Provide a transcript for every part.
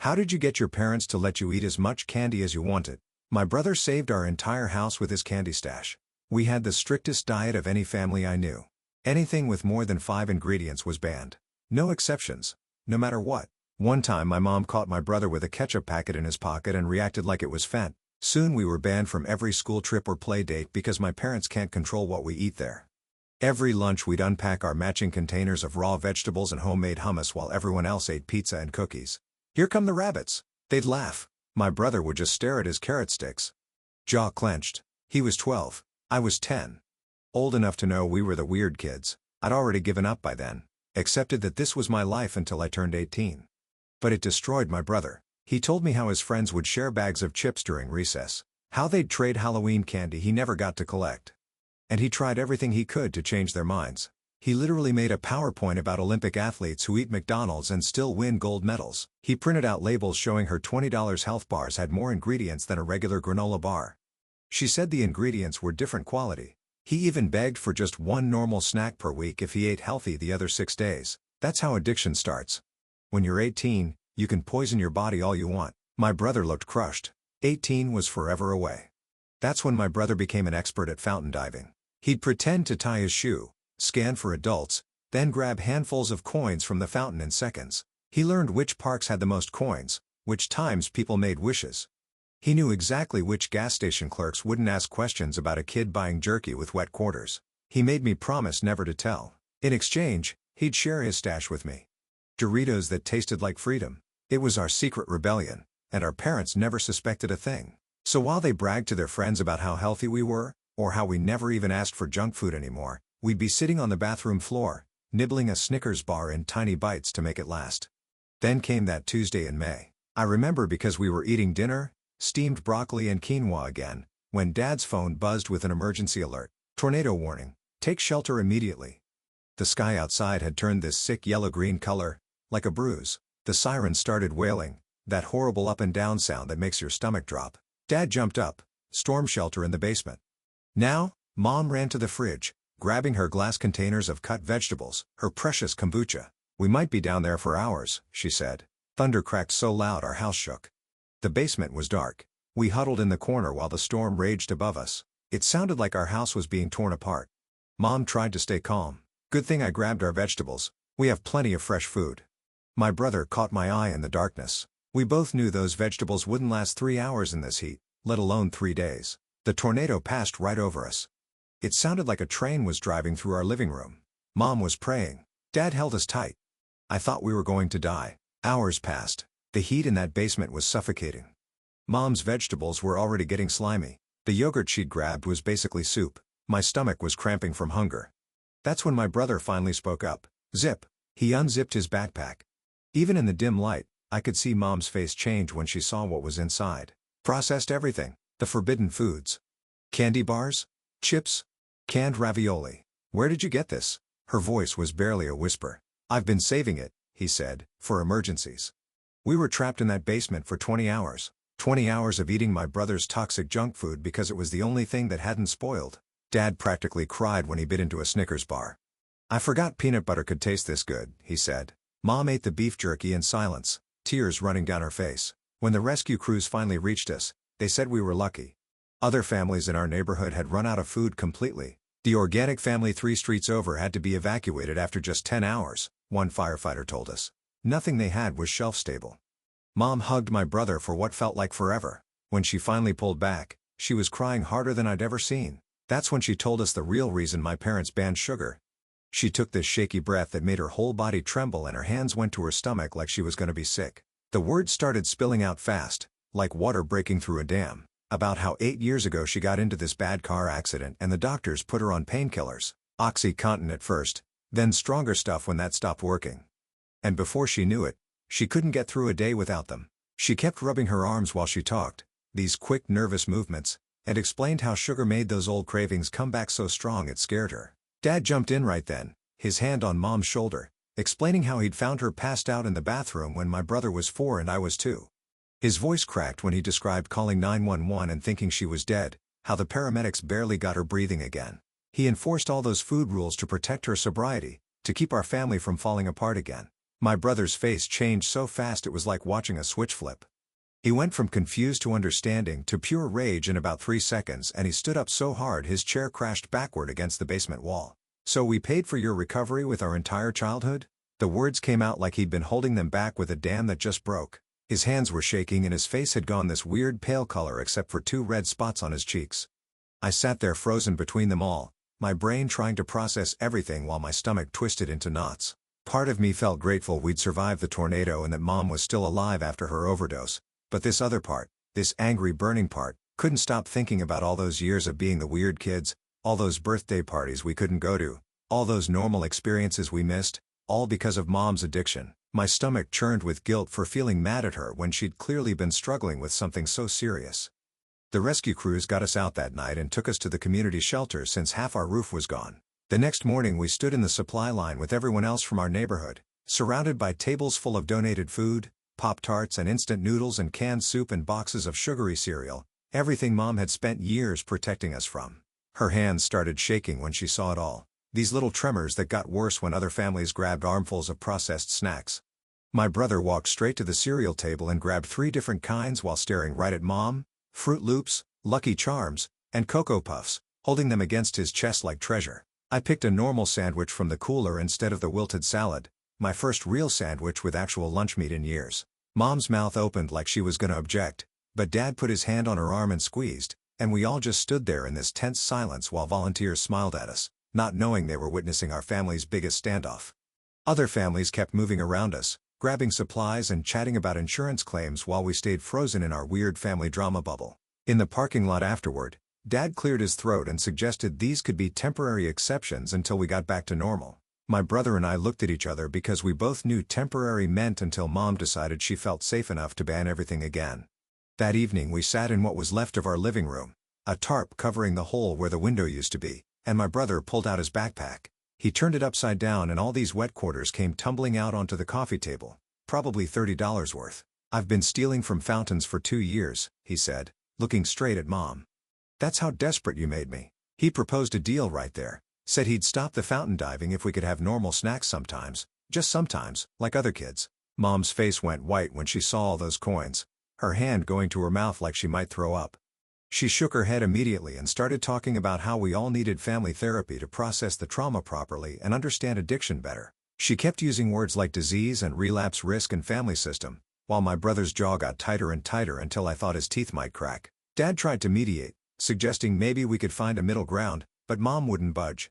How did you get your parents to let you eat as much candy as you wanted? My brother saved our entire house with his candy stash. We had the strictest diet of any family I knew. Anything with more than 5 ingredients was banned. No exceptions. No matter what. One time my mom caught my brother with a ketchup packet in his pocket and reacted like it was Fent. Soon we were banned from every school trip or play date because my parents can't control what we eat there. Every lunch we'd unpack our matching containers of raw vegetables and homemade hummus while everyone else ate pizza and cookies. "Here come the rabbits." They'd laugh. My brother would just stare at his carrot sticks. Jaw clenched. He was 12. I was 10. Old enough to know we were the weird kids. I'd already given up by then. Accepted that this was my life until I turned 18. But it destroyed my brother. He told me how his friends would share bags of chips during recess. How they'd trade Halloween candy he never got to collect. And he tried everything he could to change their minds. He literally made a PowerPoint about Olympic athletes who eat McDonald's and still win gold medals. He printed out labels showing her $20 health bars had more ingredients than a regular granola bar. She said the ingredients were different quality. He even begged for just one normal snack per week if he ate healthy the other 6 days. That's how addiction starts. When you're 18, you can poison your body all you want. My brother looked crushed. 18 was forever away. That's when my brother became an expert at fountain diving. He'd pretend to tie his shoe, scan for adults, then grab handfuls of coins from the fountain in seconds. He learned which parks had the most coins, which times people made wishes. He knew exactly which gas station clerks wouldn't ask questions about a kid buying jerky with wet quarters. He made me promise never to tell. In exchange, he'd share his stash with me. Doritos that tasted like freedom. It was our secret rebellion, and our parents never suspected a thing. So while they bragged to their friends about how healthy we were, or how we never even asked for junk food anymore, we'd be sitting on the bathroom floor, nibbling a Snickers bar in tiny bites to make it last. Then came that Tuesday in May. I remember because we were eating dinner, steamed broccoli and quinoa again, when Dad's phone buzzed with an emergency alert. Tornado warning. Take shelter immediately. The sky outside had turned this sick yellow-green color, like a bruise. The siren started wailing, that horrible up and down sound that makes your stomach drop. Dad jumped up. Storm shelter in the basement. Now, Mom ran to the fridge, grabbing her glass containers of cut vegetables, her precious kombucha. "We might be down there for hours," she said. Thunder cracked so loud our house shook. The basement was dark. We huddled in the corner while the storm raged above us. It sounded like our house was being torn apart. Mom tried to stay calm. "Good thing I grabbed our vegetables. We have plenty of fresh food." My brother caught my eye in the darkness. We both knew those vegetables wouldn't last 3 hours in this heat, let alone 3 days. The tornado passed right over us. It sounded like a train was driving through our living room. Mom was praying. Dad held us tight. I thought we were going to die. Hours passed. The heat in that basement was suffocating. Mom's vegetables were already getting slimy. The yogurt she'd grabbed was basically soup. My stomach was cramping from hunger. That's when my brother finally spoke up. "Zip." He unzipped his backpack. Even in the dim light, I could see Mom's face change when she saw what was inside. Processed everything. The forbidden foods. Candy bars? Chips? Canned ravioli. "Where did you get this?" Her voice was barely a whisper. "I've been saving it," he said, "for emergencies." We were trapped in that basement for 20 hours. 20 hours of eating my brother's toxic junk food because it was the only thing that hadn't spoiled. Dad practically cried when he bit into a Snickers bar. "I forgot peanut butter could taste this good," he said. Mom ate the beef jerky in silence, tears running down her face. When the rescue crews finally reached us, they said we were lucky. Other families in our neighborhood had run out of food completely. The organic family 3 streets over had to be evacuated after just 10 hours, one firefighter told us. Nothing they had was shelf-stable. Mom hugged my brother for what felt like forever. When she finally pulled back, she was crying harder than I'd ever seen. That's when she told us the real reason my parents banned sugar. She took this shaky breath that made her whole body tremble and her hands went to her stomach like she was going to be sick. The words started spilling out fast, like water breaking through a dam, about how 8 years ago she got into this bad car accident and the doctors put her on painkillers, OxyContin at first, then stronger stuff when that stopped working. And before she knew it, she couldn't get through a day without them. She kept rubbing her arms while she talked, these quick nervous movements, and explained how sugar made those old cravings come back so strong it scared her. Dad jumped in right then, his hand on Mom's shoulder, explaining how he'd found her passed out in the bathroom when my brother was 4 and I was 2. His voice cracked when he described calling 911 and thinking she was dead, how the paramedics barely got her breathing again. He enforced all those food rules to protect her sobriety, to keep our family from falling apart again. My brother's face changed so fast it was like watching a switch flip. He went from confused to understanding to pure rage in about 3 seconds, and he stood up so hard his chair crashed backward against the basement wall. "So we paid for your recovery with our entire childhood?" The words came out like he'd been holding them back with a dam that just broke. His hands were shaking and his face had gone this weird pale color except for 2 red spots on his cheeks. I sat there frozen between them all, my brain trying to process everything while my stomach twisted into knots. Part of me felt grateful we'd survived the tornado and that Mom was still alive after her overdose. But this other part, this angry burning part, couldn't stop thinking about all those years of being the weird kids, all those birthday parties we couldn't go to, all those normal experiences we missed, all because of Mom's addiction. My stomach churned with guilt for feeling mad at her when she'd clearly been struggling with something so serious. The rescue crews got us out that night and took us to the community shelter since half our roof was gone. The next morning we stood in the supply line with everyone else from our neighborhood, surrounded by tables full of donated food, Pop-Tarts and instant noodles and canned soup and boxes of sugary cereal, everything Mom had spent years protecting us from. Her hands started shaking when she saw it all, these little tremors that got worse when other families grabbed armfuls of processed snacks. My brother walked straight to the cereal table and grabbed 3 different kinds while staring right at Mom: Fruit Loops, Lucky Charms, and Cocoa Puffs, holding them against his chest like treasure. I picked a normal sandwich from the cooler instead of the wilted salad, my first real sandwich with actual lunch meat in years. Mom's mouth opened like she was gonna object, but Dad put his hand on her arm and squeezed, and we all just stood there in this tense silence while volunteers smiled at us, not knowing they were witnessing our family's biggest standoff. Other families kept moving around us, grabbing supplies and chatting about insurance claims while we stayed frozen in our weird family drama bubble. In the parking lot afterward, Dad cleared his throat and suggested these could be temporary exceptions until we got back to normal. My brother and I looked at each other because we both knew temporary meant until Mom decided she felt safe enough to ban everything again. That evening we sat in what was left of our living room, a tarp covering the hole where the window used to be, and my brother pulled out his backpack. He turned it upside down and all these wet quarters came tumbling out onto the coffee table, probably $30 worth. "I've been stealing from fountains for 2 years, he said, looking straight at Mom. "That's how desperate you made me." He proposed a deal right there. Said he'd stop the fountain diving if we could have normal snacks sometimes, just sometimes, like other kids. Mom's face went white when she saw all those coins, her hand going to her mouth like she might throw up. She shook her head immediately and started talking about how we all needed family therapy to process the trauma properly and understand addiction better. She kept using words like disease and relapse risk and family system, while my brother's jaw got tighter and tighter until I thought his teeth might crack. Dad tried to mediate, suggesting maybe we could find a middle ground, but Mom wouldn't budge.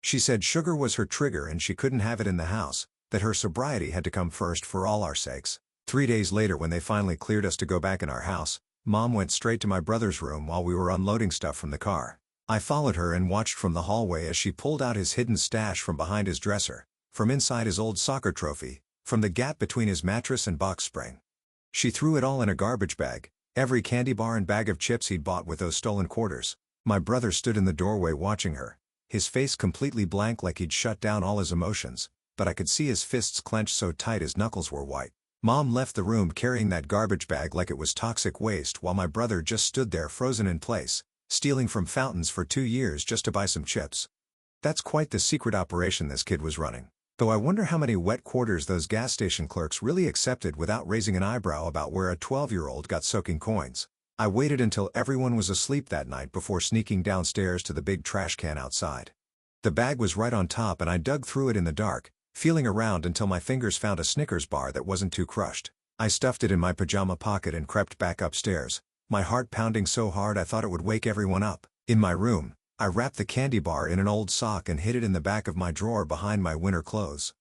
She said sugar was her trigger and she couldn't have it in the house, that her sobriety had to come first for all our sakes. 3 days later when they finally cleared us to go back in our house, Mom went straight to my brother's room while we were unloading stuff from the car. I followed her and watched from the hallway as she pulled out his hidden stash from behind his dresser, from inside his old soccer trophy, from the gap between his mattress and box spring. She threw it all in a garbage bag, every candy bar and bag of chips he'd bought with those stolen quarters. My brother stood in the doorway watching her, his face completely blank like he'd shut down all his emotions, but I could see his fists clenched so tight his knuckles were white. Mom left the room carrying that garbage bag like it was toxic waste while my brother just stood there frozen in place, stealing from fountains for 2 years just to buy some chips. That's quite the secret operation this kid was running. Though I wonder how many wet quarters those gas station clerks really accepted without raising an eyebrow about where a 12-year-old got soaking coins. I waited until everyone was asleep that night before sneaking downstairs to the big trash can outside. The bag was right on top and I dug through it in the dark, feeling around until my fingers found a Snickers bar that wasn't too crushed. I stuffed it in my pajama pocket and crept back upstairs, my heart pounding so hard I thought it would wake everyone up. In my room, I wrapped the candy bar in an old sock and hid it in the back of my drawer behind my winter clothes.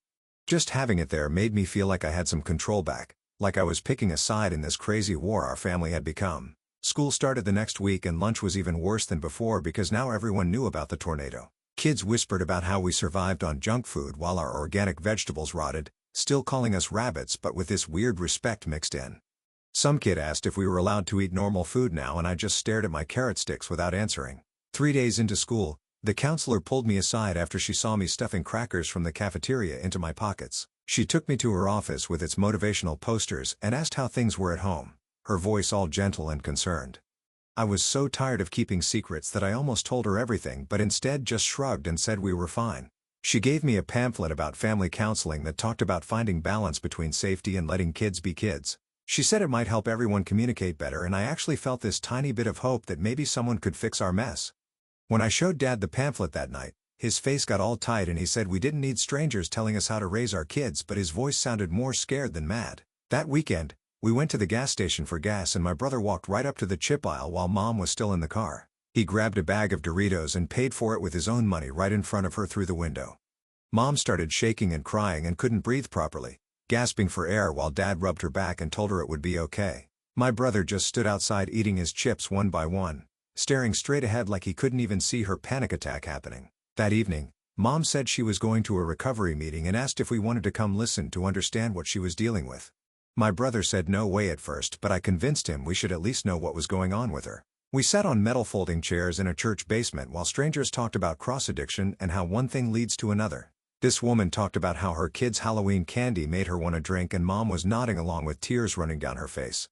Just having it there made me feel like I had some control back, like I was picking a side in this crazy war our family had become. School started the next week and lunch was even worse than before because now everyone knew about the tornado. Kids whispered about how we survived on junk food while our organic vegetables rotted, still calling us rabbits but with this weird respect mixed in. Some kid asked if we were allowed to eat normal food now and I just stared at my carrot sticks without answering. 3 days into school, the counselor pulled me aside after she saw me stuffing crackers from the cafeteria into my pockets. She took me to her office with its motivational posters and asked how things were at home, her voice all gentle and concerned. I was so tired of keeping secrets that I almost told her everything but instead just shrugged and said we were fine. She gave me a pamphlet about family counseling that talked about finding balance between safety and letting kids be kids. She said it might help everyone communicate better, and I actually felt this tiny bit of hope that maybe someone could fix our mess. When I showed Dad the pamphlet that night, his face got all tight and he said we didn't need strangers telling us how to raise our kids, but his voice sounded more scared than mad. That weekend, we went to the gas station for gas and my brother walked right up to the chip aisle while Mom was still in the car. He grabbed a bag of Doritos and paid for it with his own money right in front of her through the window. Mom started shaking and crying and couldn't breathe properly, gasping for air while Dad rubbed her back and told her it would be okay. My brother just stood outside eating his chips one by one, staring straight ahead like he couldn't even see her panic attack happening. That evening, Mom said she was going to a recovery meeting and asked if we wanted to come listen to understand what she was dealing with. My brother said no way at first, but I convinced him we should at least know what was going on with her. We sat on metal folding chairs in a church basement while strangers talked about cross-addiction and how one thing leads to another. This woman talked about how her kid's Halloween candy made her want to drink, and Mom was nodding along with tears running down her face.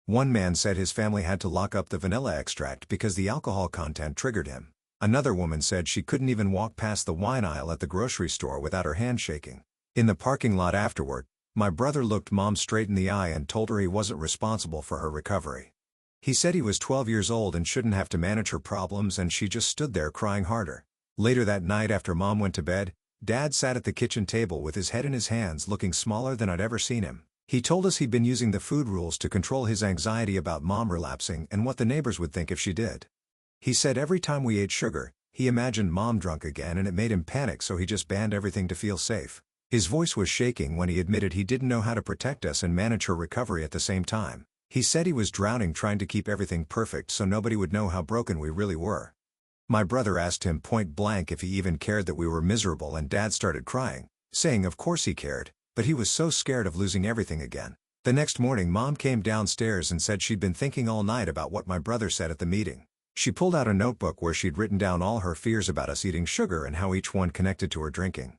One man said his family had to lock up the vanilla extract because the alcohol content triggered him. Another woman said she couldn't even walk past the wine aisle at the grocery store without her hand shaking. In the parking lot afterward, my brother looked Mom straight in the eye and told her he wasn't responsible for her recovery. He said he was 12 years old and shouldn't have to manage her problems, and she just stood there crying harder. Later that night after Mom went to bed, Dad sat at the kitchen table with his head in his hands looking smaller than I'd ever seen him. He told us he'd been using the food rules to control his anxiety about Mom relapsing and what the neighbors would think if she did. He said every time we ate sugar, he imagined Mom drunk again and it made him panic, so he just banned everything to feel safe. His voice was shaking when he admitted he didn't know how to protect us and manage her recovery at the same time. He said he was drowning trying to keep everything perfect so nobody would know how broken we really were. My brother asked him point blank if he even cared that we were miserable, and Dad started crying, saying of course he cared, but he was so scared of losing everything again. The next morning Mom came downstairs and said she'd been thinking all night about what my brother said at the meeting. She pulled out a notebook where she'd written down all her fears about us eating sugar and how each one connected to her drinking.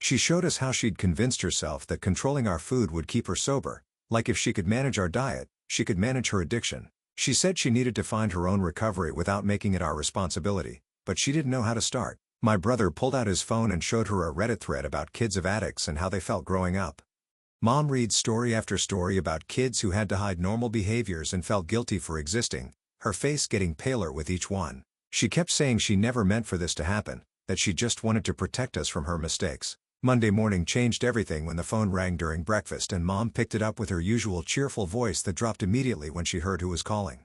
She showed us how she'd convinced herself that controlling our food would keep her sober, like if she could manage our diet, she could manage her addiction. She said she needed to find her own recovery without making it our responsibility, but she didn't know how to start. My brother pulled out his phone and showed her a Reddit thread about kids of addicts and how they felt growing up. Mom reads story after story about kids who had to hide normal behaviors and felt guilty for existing, her face getting paler with each one. She kept saying she never meant for this to happen, that she just wanted to protect us from her mistakes. Monday morning changed everything when the phone rang during breakfast and Mom picked it up with her usual cheerful voice that dropped immediately when she heard who was calling.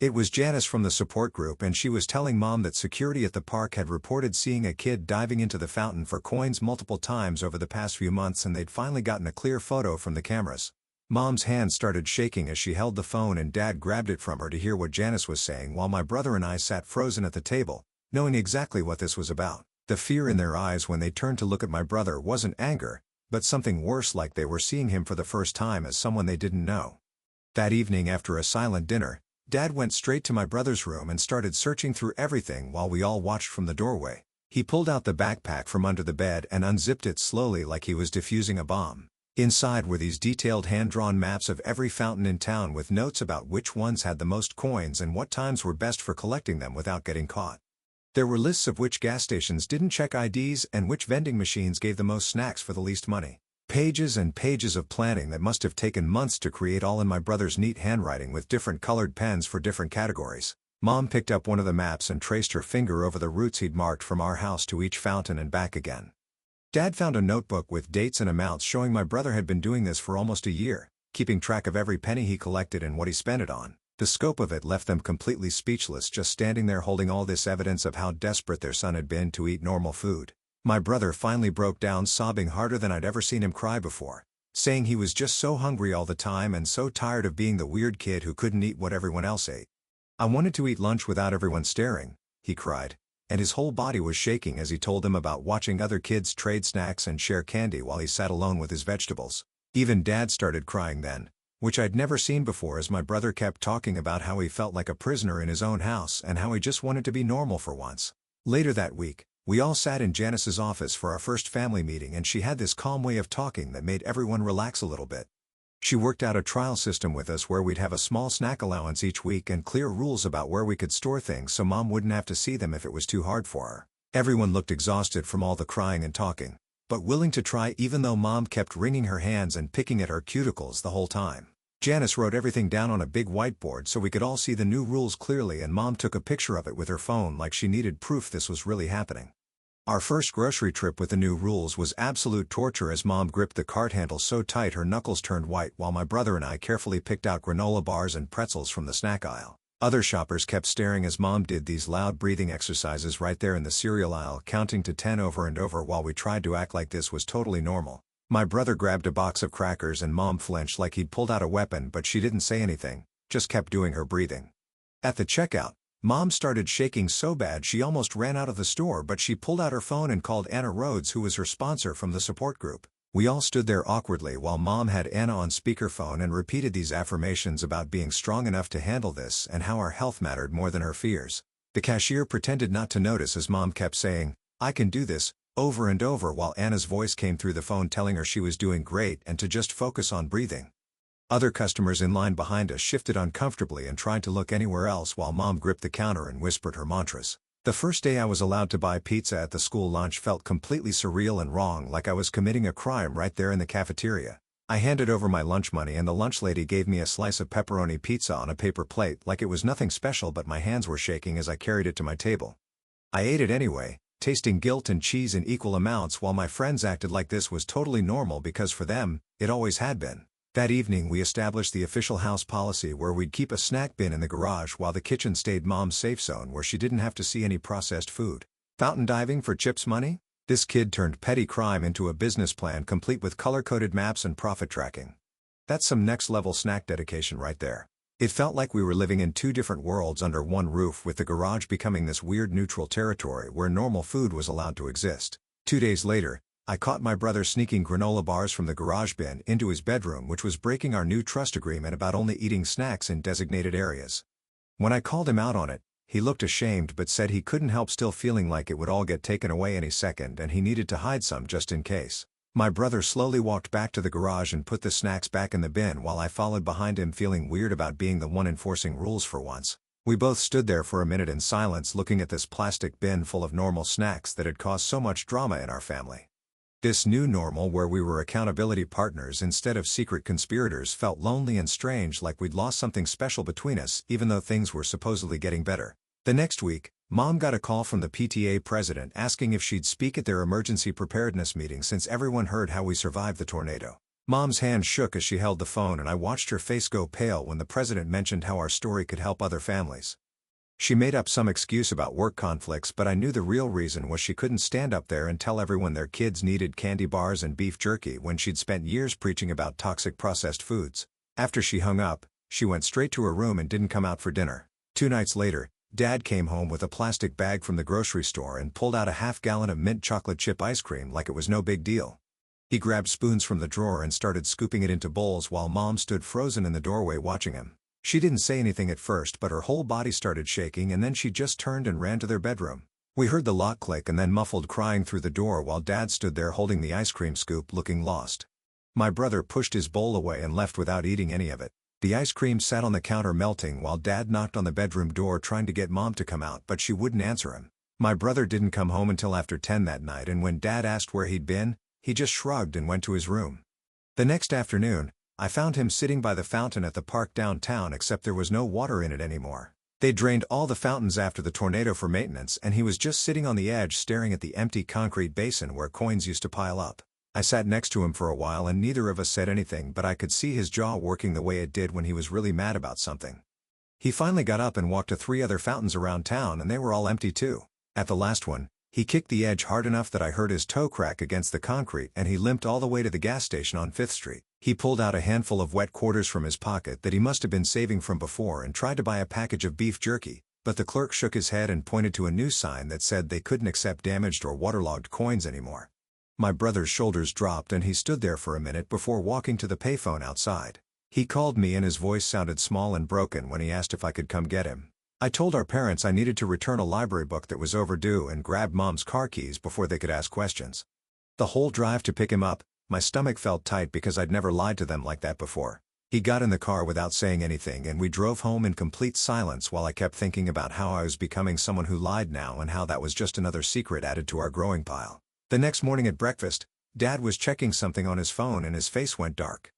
It was Janice from the support group, and she was telling Mom that security at the park had reported seeing a kid diving into the fountain for coins multiple times over the past few months, and they'd finally gotten a clear photo from the cameras. Mom's hands started shaking as she held the phone and Dad grabbed it from her to hear what Janice was saying, while my brother and I sat frozen at the table, knowing exactly what this was about. The fear in their eyes when they turned to look at my brother wasn't anger, but something worse, like they were seeing him for the first time as someone they didn't know. That evening after a silent dinner, Dad went straight to my brother's room and started searching through everything while we all watched from the doorway. He pulled out the backpack from under the bed and unzipped it slowly like he was defusing a bomb. Inside were these detailed hand-drawn maps of every fountain in town with notes about which ones had the most coins and what times were best for collecting them without getting caught. There were lists of which gas stations didn't check IDs and which vending machines gave the most snacks for the least money. Pages and pages of planning that must have taken months to create, all in my brother's neat handwriting with different colored pens for different categories. Mom picked up one of the maps and traced her finger over the routes he'd marked from our house to each fountain and back again. Dad found a notebook with dates and amounts showing my brother had been doing this for almost a year, keeping track of every penny he collected and what he spent it on. The scope of it left them completely speechless, just standing there holding all this evidence of how desperate their son had been to eat normal food. My brother finally broke down, sobbing harder than I'd ever seen him cry before, saying he was just so hungry all the time and so tired of being the weird kid who couldn't eat what everyone else ate. "I wanted to eat lunch without everyone staring," he cried, and his whole body was shaking as he told them about watching other kids trade snacks and share candy while he sat alone with his vegetables. Even Dad started crying then, which I'd never seen before, as my brother kept talking about how he felt like a prisoner in his own house and how he just wanted to be normal for once. Later that week, we all sat in Janice's office for our first family meeting, and she had this calm way of talking that made everyone relax a little bit. She worked out a trial system with us where we'd have a small snack allowance each week and clear rules about where we could store things so Mom wouldn't have to see them if it was too hard for her. Everyone looked exhausted from all the crying and talking, but willing to try even though Mom kept wringing her hands and picking at her cuticles the whole time. Janice wrote everything down on a big whiteboard so we could all see the new rules clearly, and Mom took a picture of it with her phone like she needed proof this was really happening. Our first grocery trip with the new rules was absolute torture as Mom gripped the cart handle so tight her knuckles turned white while my brother and I carefully picked out granola bars and pretzels from the snack aisle. Other shoppers kept staring as Mom did these loud breathing exercises right there in the cereal aisle, counting to 10 over and over while we tried to act like this was totally normal. My brother grabbed a box of crackers and Mom flinched like he'd pulled out a weapon, but she didn't say anything, just kept doing her breathing. At the checkout, Mom started shaking so bad she almost ran out of the store, but she pulled out her phone and called Anna Rhodes, who was her sponsor from the support group. We all stood there awkwardly while Mom had Anna on speakerphone and repeated these affirmations about being strong enough to handle this and how our health mattered more than her fears. The cashier pretended not to notice as Mom kept saying, "I can do this," over and over while Anna's voice came through the phone telling her she was doing great and to just focus on breathing. Other customers in line behind us shifted uncomfortably and tried to look anywhere else while Mom gripped the counter and whispered her mantras. The first day I was allowed to buy pizza at the school lunch felt completely surreal and wrong, like I was committing a crime right there in the cafeteria. I handed over my lunch money and the lunch lady gave me a slice of pepperoni pizza on a paper plate like it was nothing special, but my hands were shaking as I carried it to my table. I ate it anyway, tasting guilt and cheese in equal amounts while my friends acted like this was totally normal because for them, it always had been. That evening we established the official house policy where we'd keep a snack bin in the garage while the kitchen stayed Mom's safe zone where she didn't have to see any processed food. Fountain diving for Chip's money? This kid turned petty crime into a business plan complete with color-coded maps and profit tracking. That's some next-level snack dedication right there. It felt like we were living in two different worlds under one roof, with the garage becoming this weird neutral territory where normal food was allowed to exist. 2 days later, I caught my brother sneaking granola bars from the garage bin into his bedroom, which was breaking our new trust agreement about only eating snacks in designated areas. When I called him out on it, he looked ashamed but said he couldn't help still feeling like it would all get taken away any second and he needed to hide some just in case. My brother slowly walked back to the garage and put the snacks back in the bin while I followed behind him, feeling weird about being the one enforcing rules for once. We both stood there for a minute in silence looking at this plastic bin full of normal snacks that had caused so much drama in our family. This new normal where we were accountability partners instead of secret conspirators felt lonely and strange, like we'd lost something special between us even though things were supposedly getting better. The next week, Mom got a call from the PTA president asking if she'd speak at their emergency preparedness meeting since everyone heard how we survived the tornado. Mom's hand shook as she held the phone and I watched her face go pale when the president mentioned how our story could help other families. She made up some excuse about work conflicts, but I knew the real reason was she couldn't stand up there and tell everyone their kids needed candy bars and beef jerky when she'd spent years preaching about toxic processed foods. After she hung up, she went straight to her room and didn't come out for dinner. 2 nights later, Dad came home with a plastic bag from the grocery store and pulled out a half-gallon of mint chocolate chip ice cream like it was no big deal. He grabbed spoons from the drawer and started scooping it into bowls while Mom stood frozen in the doorway watching him. She didn't say anything at first, but her whole body started shaking and then she just turned and ran to their bedroom. We heard the lock click and then muffled crying through the door while Dad stood there holding the ice cream scoop looking lost. My brother pushed his bowl away and left without eating any of it. The ice cream sat on the counter melting while Dad knocked on the bedroom door trying to get Mom to come out, but she wouldn't answer him. My brother didn't come home until after 10 that night, and when Dad asked where he'd been, he just shrugged and went to his room. The next afternoon, I found him sitting by the fountain at the park downtown, except there was no water in it anymore. They drained all the fountains after the tornado for maintenance and he was just sitting on the edge staring at the empty concrete basin where coins used to pile up. I sat next to him for a while and neither of us said anything, but I could see his jaw working the way it did when he was really mad about something. He finally got up and walked to 3 other fountains around town and they were all empty too. At the last one, he kicked the edge hard enough that I heard his toe crack against the concrete and he limped all the way to the gas station on 5th Street. He pulled out a handful of wet quarters from his pocket that he must have been saving from before and tried to buy a package of beef jerky, but the clerk shook his head and pointed to a new sign that said they couldn't accept damaged or waterlogged coins anymore. My brother's shoulders dropped and he stood there for a minute before walking to the payphone outside. He called me and his voice sounded small and broken when he asked if I could come get him. I told our parents I needed to return a library book that was overdue and grabbed Mom's car keys before they could ask questions. The whole drive to pick him up, my stomach felt tight because I'd never lied to them like that before. He got in the car without saying anything and we drove home in complete silence while I kept thinking about how I was becoming someone who lied now and how that was just another secret added to our growing pile. The next morning at breakfast, Dad was checking something on his phone and his face went dark.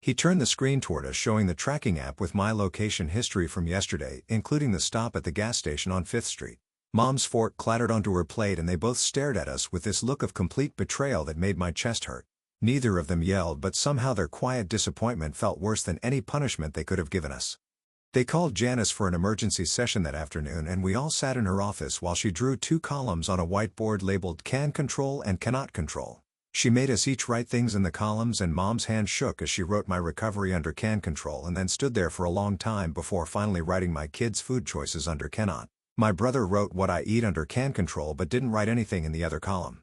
He turned the screen toward us showing the tracking app with my location history from yesterday, including the stop at the gas station on 5th Street. Mom's fork clattered onto her plate and they both stared at us with this look of complete betrayal that made my chest hurt. Neither of them yelled, but somehow their quiet disappointment felt worse than any punishment they could have given us. They called Janice for an emergency session that afternoon and we all sat in her office while she drew 2 columns on a whiteboard labeled "Can Control" and "Cannot Control." She made us each write things in the columns and Mom's hand shook as she wrote my recovery under "Can Control" and then stood there for a long time before finally writing my kids' food choices under "Cannot." My brother wrote what I eat under "Can Control" but didn't write anything in the other column.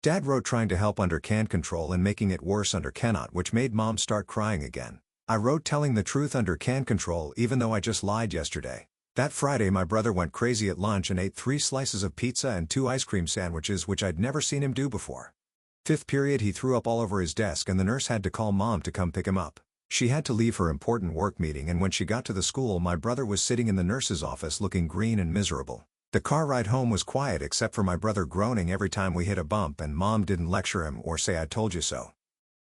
Dad wrote trying to help under "Can Control" and making it worse under "Cannot," which made Mom start crying again. I wrote telling the truth under "Can Control" even though I just lied yesterday. That Friday my brother went crazy at lunch and ate 3 slices of pizza and 2 ice cream sandwiches, which I'd never seen him do before. 5th period he threw up all over his desk and the nurse had to call Mom to come pick him up. She had to leave her important work meeting and when she got to the school my brother was sitting in the nurse's office looking green and miserable. The car ride home was quiet except for my brother groaning every time we hit a bump and Mom didn't lecture him or say "I told you so."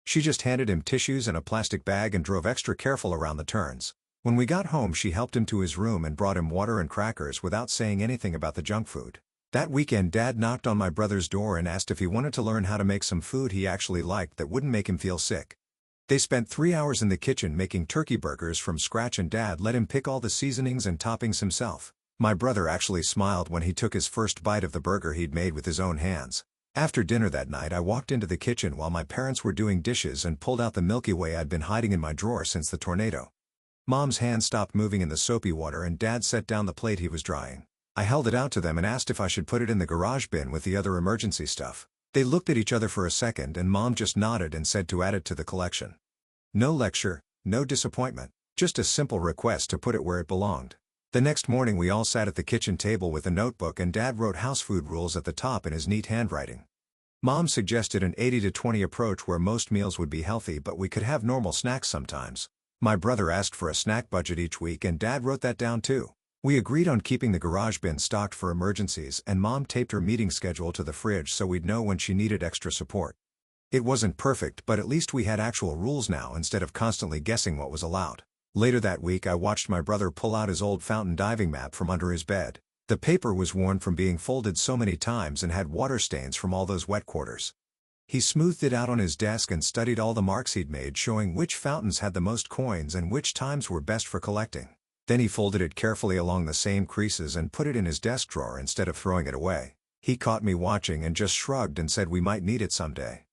She just handed him tissues and a plastic bag and drove extra careful around the turns. When we got home she helped him to his room and brought him water and crackers without saying anything about the junk food. That weekend Dad knocked on my brother's door and asked if he wanted to learn how to make some food he actually liked that wouldn't make him feel sick. They spent 3 hours in the kitchen making turkey burgers from scratch and Dad let him pick all the seasonings and toppings himself. My brother actually smiled when he took his first bite of the burger he'd made with his own hands. After dinner that night I walked into the kitchen while my parents were doing dishes and pulled out the Milky Way I'd been hiding in my drawer since the tornado. Mom's hand stopped moving in the soapy water and Dad set down the plate he was drying. I held it out to them and asked if I should put it in the garage bin with the other emergency stuff. They looked at each other for a second and Mom just nodded and said to add it to the collection. No lecture, no disappointment, just a simple request to put it where it belonged. The next morning we all sat at the kitchen table with a notebook and Dad wrote house food rules at the top in his neat handwriting. Mom suggested an 80-20 approach where most meals would be healthy but we could have normal snacks sometimes. My brother asked for a snack budget each week and Dad wrote that down too. We agreed on keeping the garage bin stocked for emergencies and Mom taped her meeting schedule to the fridge so we'd know when she needed extra support. It wasn't perfect but at least we had actual rules now instead of constantly guessing what was allowed. Later that week I watched my brother pull out his old fountain diving map from under his bed. The paper was worn from being folded so many times and had water stains from all those wet quarters. He smoothed it out on his desk and studied all the marks he'd made showing which fountains had the most coins and which times were best for collecting. Then he folded it carefully along the same creases and put it in his desk drawer instead of throwing it away. He caught me watching and just shrugged and said we might need it someday.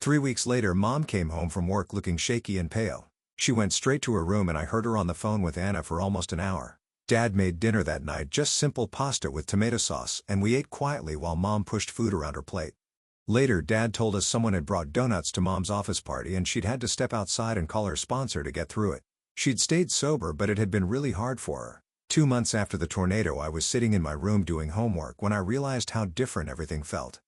3 weeks later Mom came home from work looking shaky and pale. She went straight to her room and I heard her on the phone with Anna for almost an hour. Dad made dinner that night, just simple pasta with tomato sauce, and we ate quietly while Mom pushed food around her plate. Later Dad told us someone had brought donuts to Mom's office party and she'd had to step outside and call her sponsor to get through it. She'd stayed sober but it had been really hard for her. 2 months after the tornado I was sitting in my room doing homework when I realized how different everything felt.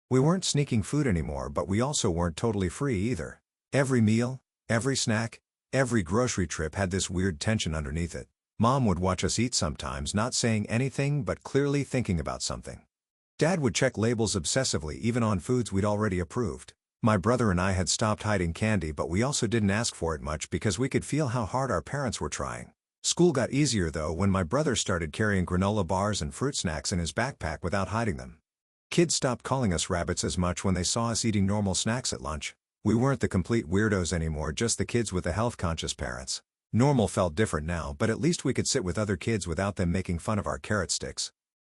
We weren't sneaking food anymore but we also weren't totally free either. Every meal, every snack, every grocery trip had this weird tension underneath it. Mom would watch us eat sometimes not saying anything but clearly thinking about something. Dad would check labels obsessively even on foods we'd already approved. My brother and I had stopped hiding candy but we also didn't ask for it much because we could feel how hard our parents were trying. School got easier though when my brother started carrying granola bars and fruit snacks in his backpack without hiding them. Kids stopped calling us rabbits as much when they saw us eating normal snacks at lunch. We weren't the complete weirdos anymore, just the kids with the health-conscious parents. Normal felt different now, but at least we could sit with other kids without them making fun of our carrot sticks.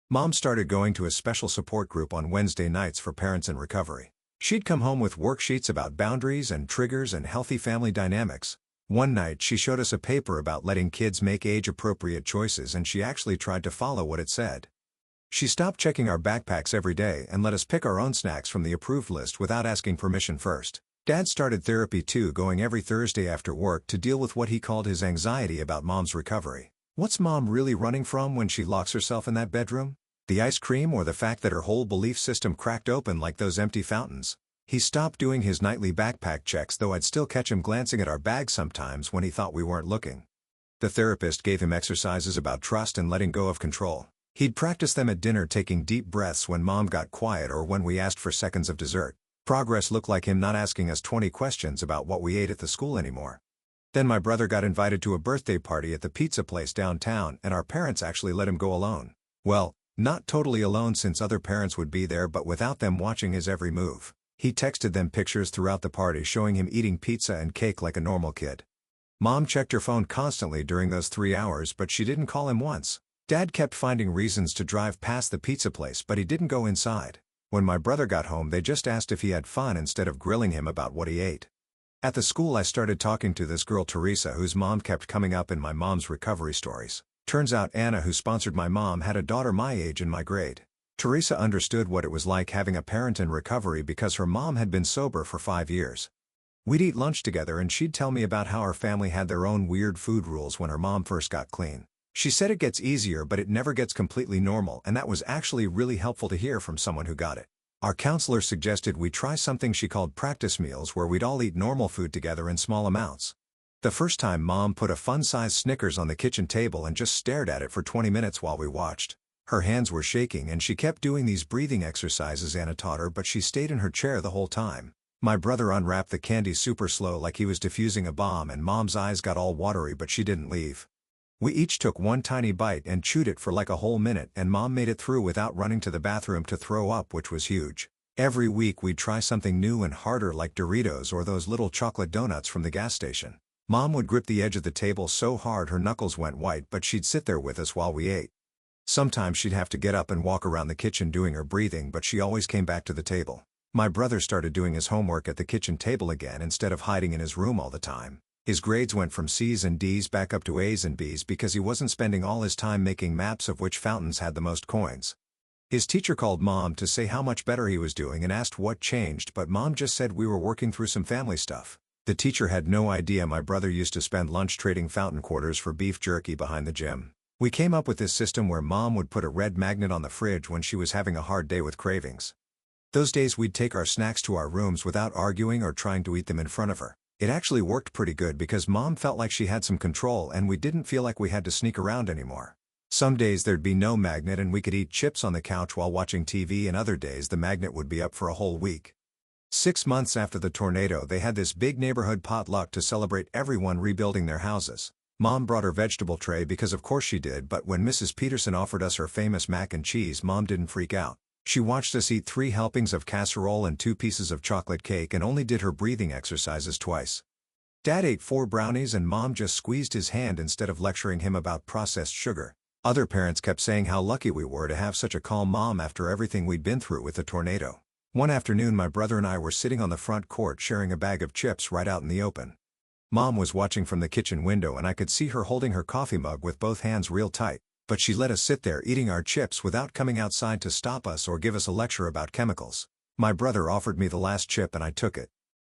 Mom started going to a special support group on Wednesday nights for parents in recovery. She'd come home with worksheets about boundaries and triggers and healthy family dynamics. One night she showed us a paper about letting kids make age-appropriate choices and she actually tried to follow what it said. She stopped checking our backpacks every day and let us pick our own snacks from the approved list without asking permission first. Dad started therapy too, going every Thursday after work to deal with what he called his anxiety about Mom's recovery. What's Mom really running from when she locks herself in that bedroom? The ice cream or the fact that her whole belief system cracked open like those empty fountains? He stopped doing his nightly backpack checks, though I'd still catch him glancing at our bags sometimes when he thought we weren't looking. The therapist gave him exercises about trust and letting go of control. He'd practice them at dinner, taking deep breaths when Mom got quiet or when we asked for seconds of dessert. Progress looked like him not asking us 20 questions about what we ate at the school anymore. Then my brother got invited to a birthday party at the pizza place downtown, and our parents actually let him go alone. Well, not totally alone since other parents would be there, but without them watching his every move. He texted them pictures throughout the party showing him eating pizza and cake like a normal kid. Mom checked her phone constantly during those 3 hours, but she didn't call him once. Dad kept finding reasons to drive past the pizza place, but he didn't go inside. When my brother got home, they just asked if he had fun instead of grilling him about what he ate. At the school, I started talking to this girl Teresa, whose mom kept coming up in my mom's recovery stories. Turns out Anna, who sponsored my mom, had a daughter my age in my grade. Teresa understood what it was like having a parent in recovery because her mom had been sober for 5 years. We'd eat lunch together and she'd tell me about how her family had their own weird food rules when her mom first got clean. She said it gets easier, but it never gets completely normal, and that was actually really helpful to hear from someone who got it. Our counselor suggested we try something she called practice meals, where we'd all eat normal food together in small amounts. The first time, Mom put a fun-sized Snickers on the kitchen table and just stared at it for 20 minutes while we watched. Her hands were shaking and she kept doing these breathing exercises Anna taught her, but she stayed in her chair the whole time. My brother unwrapped the candy super slow like he was defusing a bomb, and Mom's eyes got all watery, but she didn't leave. We each took one tiny bite and chewed it for like a whole minute, and Mom made it through without running to the bathroom to throw up, which was huge. Every week we'd try something new and harder, like Doritos or those little chocolate donuts from the gas station. Mom would grip the edge of the table so hard her knuckles went white, but she'd sit there with us while we ate. Sometimes she'd have to get up and walk around the kitchen doing her breathing, but she always came back to the table. My brother started doing his homework at the kitchen table again instead of hiding in his room all the time. His grades went from C's and D's back up to A's and B's because he wasn't spending all his time making maps of which fountains had the most coins. His teacher called Mom to say how much better he was doing and asked what changed, but Mom just said we were working through some family stuff. The teacher had no idea my brother used to spend lunch trading fountain quarters for beef jerky behind the gym. We came up with this system where Mom would put a red magnet on the fridge when she was having a hard day with cravings. Those days we'd take our snacks to our rooms without arguing or trying to eat them in front of her. It actually worked pretty good because Mom felt like she had some control and we didn't feel like we had to sneak around anymore. Some days there'd be no magnet and we could eat chips on the couch while watching TV, and other days the magnet would be up for a whole week. 6 months after the tornado, they had this big neighborhood potluck to celebrate everyone rebuilding their houses. Mom brought her vegetable tray because of course she did, but when Mrs. Peterson offered us her famous mac and cheese, Mom didn't freak out. She watched us eat 3 helpings of casserole and 2 pieces of chocolate cake and only did her breathing exercises twice. Dad ate 4 brownies and Mom just squeezed his hand instead of lecturing him about processed sugar. Other parents kept saying how lucky we were to have such a calm mom after everything we'd been through with the tornado. One afternoon, my brother and I were sitting on the front court sharing a bag of chips right out in the open. Mom was watching from the kitchen window and I could see her holding her coffee mug with both hands real tight, but she let us sit there eating our chips without coming outside to stop us or give us a lecture about chemicals. My brother offered me the last chip and I took it.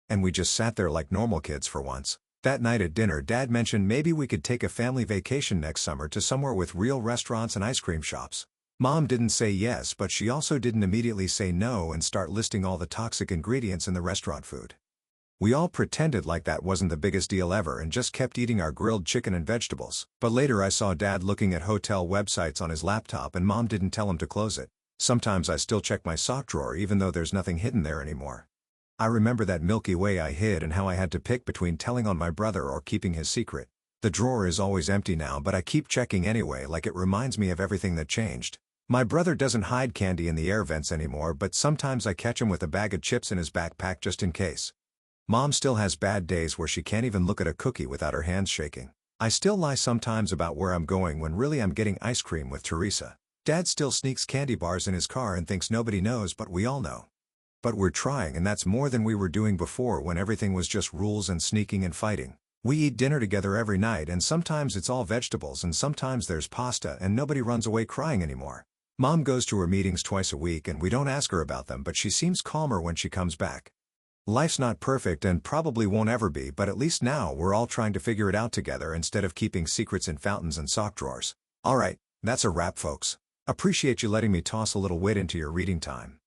And we just sat there like normal kids for once. That night at dinner, Dad mentioned maybe we could take a family vacation next summer to somewhere with real restaurants and ice cream shops. Mom didn't say yes, but she also didn't immediately say no and start listing all the toxic ingredients in the restaurant food. We all pretended like that wasn't the biggest deal ever and just kept eating our grilled chicken and vegetables. But later I saw Dad looking at hotel websites on his laptop and Mom didn't tell him to close it. Sometimes I still check my sock drawer even though there's nothing hidden there anymore. I remember that Milky Way I hid and how I had to pick between telling on my brother or keeping his secret. The drawer is always empty now, but I keep checking anyway, like it reminds me of everything that changed. My brother doesn't hide candy in the air vents anymore, but sometimes I catch him with a bag of chips in his backpack just in case. Mom still has bad days where she can't even look at a cookie without her hands shaking. I still lie sometimes about where I'm going when really I'm getting ice cream with Teresa. Dad still sneaks candy bars in his car and thinks nobody knows, but we all know. But we're trying, and that's more than we were doing before when everything was just rules and sneaking and fighting. We eat dinner together every night, and sometimes it's all vegetables and sometimes there's pasta, and nobody runs away crying anymore. Mom goes to her meetings twice a week and we don't ask her about them, but she seems calmer when she comes back. Life's not perfect and probably won't ever be, but at least now we're all trying to figure it out together instead of keeping secrets in fountains and sock drawers. Alright, that's a wrap, folks. Appreciate you letting me toss a little wit into your reading time.